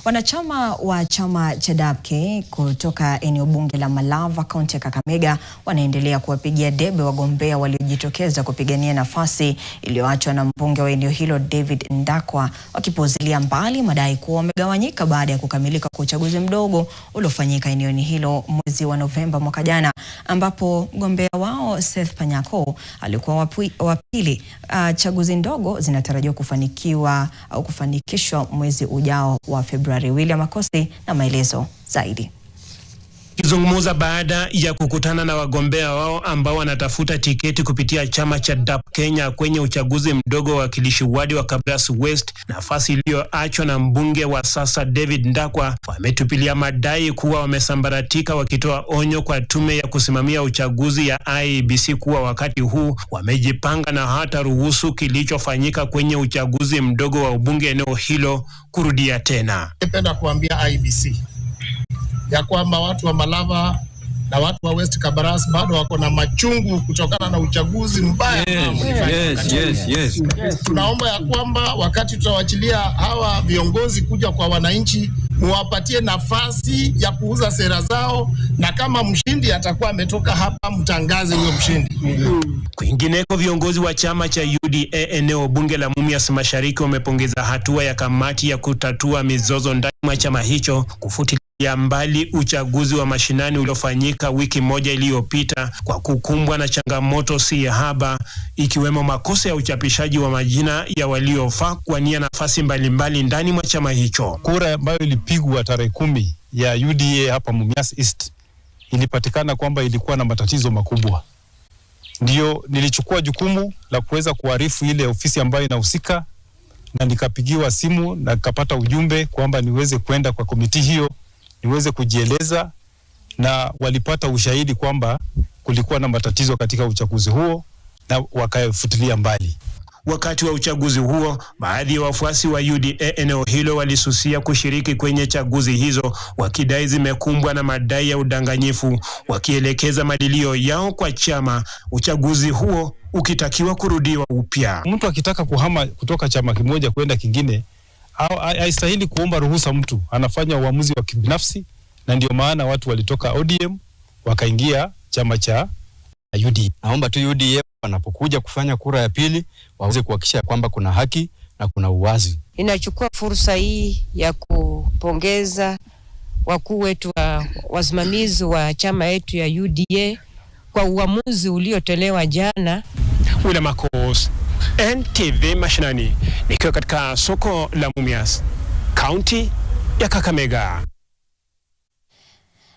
Wanachama wa chama cha DAP-K kutoka eneo bunge la Malava, kaunti ya Kakamega wanaendelea kuwapigia debe wagombea waliojitokeza kupigania nafasi iliyoachwa na mbunge wa eneo hilo David Ndakwa, wakipuuzilia mbali madai kuwa wamegawanyika baada ya kukamilika kwa uchaguzi mdogo uliofanyika eneo hilo mwezi wa Novemba mwaka jana, ambapo mgombea wao Seth Panyako alikuwa wa pili. Chaguzi ndogo zinatarajiwa kufanikishwa mwezi ujao wa Februari. William Akosi na maelezo zaidi. Kizungumuza baada ya kukutana na wagombea wao ambao wanatafuta tiketi kupitia chama cha DAP-Kenya kwenye uchaguzi mdogo wa wakilishi wadi wa Kabras West, nafasi iliyoachwa na mbunge wa sasa David Ndakwa, wametupilia madai kuwa wamesambaratika, wakitoa onyo kwa tume ya kusimamia uchaguzi ya IEBC kuwa wakati huu wamejipanga na hata ruhusu kilichofanyika kwenye uchaguzi mdogo wa ubunge eneo hilo kurudia tena. Napenda kuambia IEBC ya kwamba watu wa Malava na watu wa West Kabras bado wako na machungu kutokana na uchaguzi mbaya. Yes. Tunaomba ya kwamba wakati tutawachilia hawa viongozi kuja kwa wananchi, muwapatie nafasi ya kuuza sera zao, na kama mshindi atakuwa ametoka hapa, mtangaze huyo mshindi. Kwingineko, viongozi wa chama cha UDA eneo bunge la Mumias Mashariki wamepongeza hatua ya kamati ya kutatua mizozo ndani ya chama hicho kufutilia mbali uchaguzi wa mashinani uliofanyika wiki moja iliyopita kwa kukumbwa na changamoto si haba, ikiwemo makosa ya uchapishaji wa majina ya waliofaa kuwania nafasi mbalimbali ndani mwa chama hicho. Kura ambayo ilipigwa tarehe 10 ya UDA hapa Mumias East ilipatikana kwamba ilikuwa na matatizo makubwa. Ndio nilichukua jukumu la kuweza kuarifu ile ofisi ambayo inahusika, na nikapigiwa simu na nikapata ujumbe kwamba niweze kwenda kwa komiti hiyo niweze kujieleza, na walipata ushahidi kwamba kulikuwa na matatizo katika uchaguzi huo na wakafutilia mbali. Wakati wa uchaguzi huo, baadhi ya wafuasi wa UDA eneo hilo walisusia kushiriki kwenye chaguzi hizo, wakidai zimekumbwa na madai ya udanganyifu, wakielekeza madilio yao kwa chama, uchaguzi huo ukitakiwa kurudiwa upya. Mtu akitaka kuhama kutoka chama kimoja kwenda kingine, haistahili kuomba ruhusa mtu, anafanya uamuzi wa kibinafsi, na ndio maana watu walitoka ODM wakaingia chama cha UDA. Naomba tu UDA wanapokuja kufanya kura ya pili waweze kuhakikisha kwamba kuna haki na kuna uwazi. Ninachukua fursa hii ya kupongeza wakuu wetu wa wasimamizi wa chama yetu ya UDA kwa uamuzi uliotolewa jana. William Akosi, NTV Mashinani, nikiwa katika soko la Mumias, kaunti ya Kakamega.